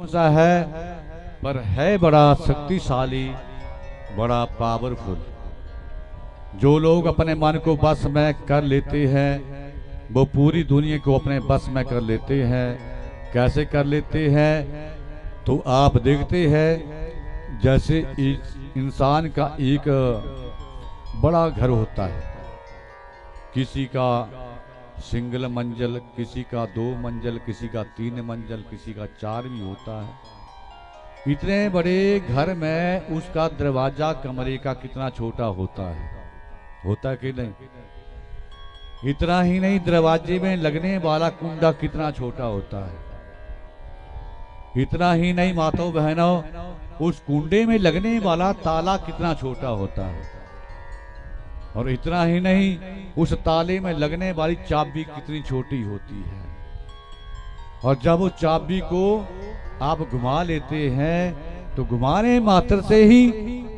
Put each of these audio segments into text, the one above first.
सा है पर है बड़ा शक्तिशाली, बड़ा पावरफुल। जो लोग अपने मन को बस में कर लेते हैं वो पूरी दुनिया को अपने बस में कर लेते हैं। कैसे कर लेते हैं? तो आप देखते हैं जैसे इंसान का एक बड़ा घर होता है, किसी का सिंगल मंजिल, किसी का 2 मंजिल, किसी का 3 मंजिल, किसी का 4 भी होता है। इतने बड़े घर में उसका दरवाजा कमरे का कितना छोटा होता है कि नहीं? इतना ही नहीं, दरवाजे में लगने वाला कुंडा कितना छोटा होता है। इतना ही नहीं माताओं बहनों, उस कुंडे में लगने वाला ताला कितना छोटा होता है। और इतना ही नहीं, उस ताले में लगने वाली चाबी कितनी छोटी होती है। और जब उस चाबी को आप घुमा लेते हैं तो घुमाने मात्र से ही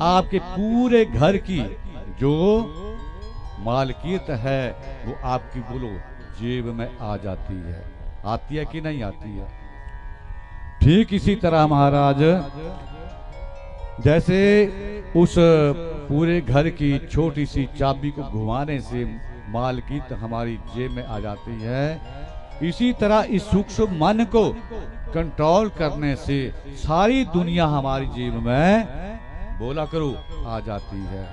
आपके पूरे घर की जो मालकियत है वो आपकी बोलो जेब में आ जाती है। आती है कि नहीं आती है? ठीक इसी तरह महाराज, जैसे उस पूरे घर की छोटी सी चाबी को घुमाने से मालकियत हमारी जेब में आ जाती है, इसी तरह इस सूक्ष्म मन को कंट्रोल करने से सारी दुनिया हमारी जेब में बोला करो आ जाती है।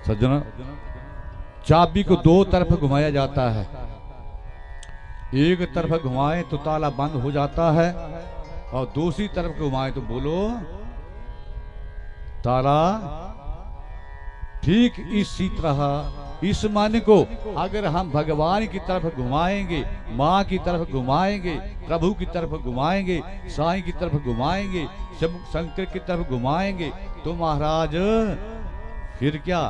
सज्जनों, चाबी को 2 तरफ घुमाया जाता है। एक तरफ घुमाए तो ताला बंद हो जाता है और दूसरी तरफ घुमाए तो बोलो ताला। ठीक इसी तरह इस मन को अगर हम भगवान की तरफ घुमाएंगे, माँ की तरफ घुमाएंगे, प्रभु की तरफ घुमाएंगे, साईं की तरफ घुमाएंगे, शंकर की तरफ घुमाएंगे, तो महाराज फिर क्या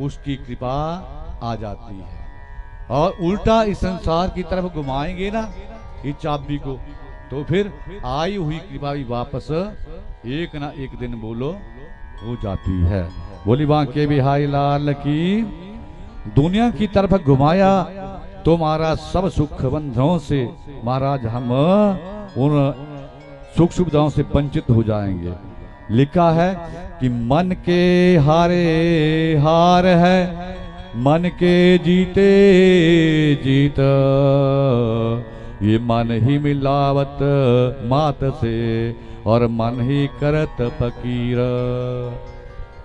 उसकी कृपा आ जाती है। और उल्टा इस संसार की तरफ घुमाएंगे ना इस चाबी को, तो फिर आई हुई कृपा भी वापस एक ना एक दिन बोलो हो जाती है। बोली बांके बिहारी लाल की। दुनिया की तरफ घुमाया तो महाराज सब सुख बंधनों से महाराज हम उन सुख सुविधाओं से वंचित हो जाएंगे। लिखा है कि मन के हारे हार है, मन के जीते जीत, ये मन ही मिलावत मात से और मन ही करत फकीर।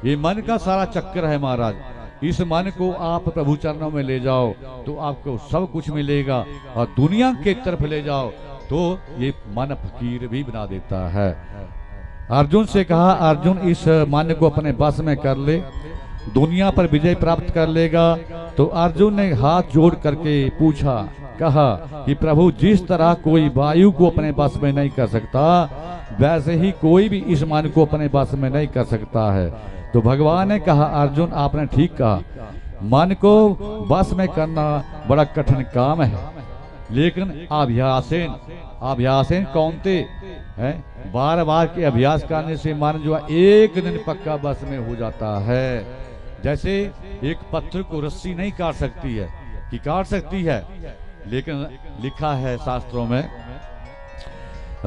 ये मन का सारा चक्कर है महाराज। इस मन को आप प्रभु चरणों में ले जाओ तो आपको सब कुछ मिलेगा, और दुनिया के तरफ ले जाओ तो ये मन फकीर भी बना देता है। अर्जुन से कहा, अर्जुन इस मन को अपने बस में कर ले, दुनिया पर विजय प्राप्त कर लेगा। तो अर्जुन ने हाथ जोड़ करके पूछा, कहा कि प्रभु जिस तरह कोई वायु को अपने बस में नहीं कर सकता, वैसे ही कोई भी इस मन को अपने बस में नहीं कर सकता है। तो भगवान ने कहा, अर्जुन आपने ठीक कहा, मन को बस में करना बड़ा कठिन काम है, लेकिन अभ्यासेन, अभ्यासेन कौनते है, बार बार के अभ्यास करने से मन जो है एक दिन पक्का बस में हो जाता है। जैसे एक पत्थर को रस्सी नहीं काट सकती है, कि काट सकती है, लेकिन लिखा है शास्त्रों में,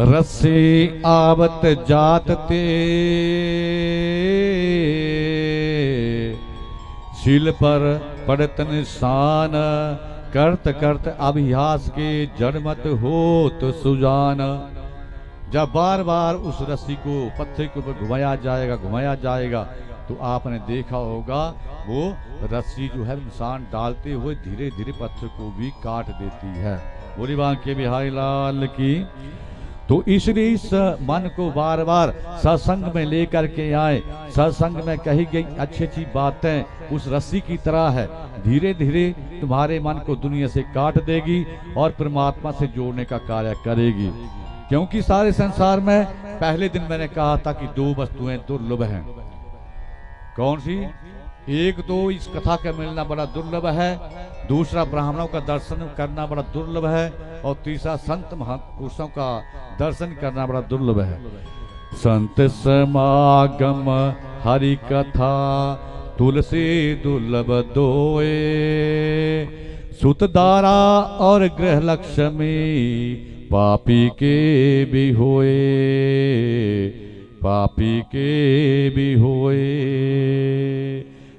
रस्सी आवत जात ते शील पर पड़त निशान, करत करत अभ्यास के जड़मत होत सुजान। जब बार बार उस रस्सी को पत्थर के ऊपर घुमाया जाएगा तो आपने देखा होगा वो रस्सी जो है निशान डालते हुए धीरे धीरे पत्थर को भी काट देती है। बोली बांके बिहारी लाल की। तो इसलिए इस मन को बार बार सत्संग में लेकर के आए। सत्संग में कही गई अच्छी अच्छी बातें उस रस्सी की तरह है, धीरे धीरे तुम्हारे मन को दुनिया से काट देगी और परमात्मा से जोड़ने का कार्य करेगी। क्योंकि सारे संसार में पहले दिन मैंने कहा था कि 2 वस्तुएं दुर्लभ हैं। कौन सी? एक तो इस कथा का मिलना बड़ा दुर्लभ है, दूसरा ब्राह्मणों का दर्शन करना बड़ा दुर्लभ है, और तीसरा संत महापुरुषों का दर्शन करना बड़ा दुर्लभ है। संत समागम हरि कथा तुलसी दुर्लभ दोए, सुतदारा और गृह लक्ष्मी पापी के भी होए, पापी के भी होए।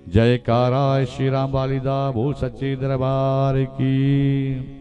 जयकारा श्री राम बालिदा वो सच्चे दरबार की।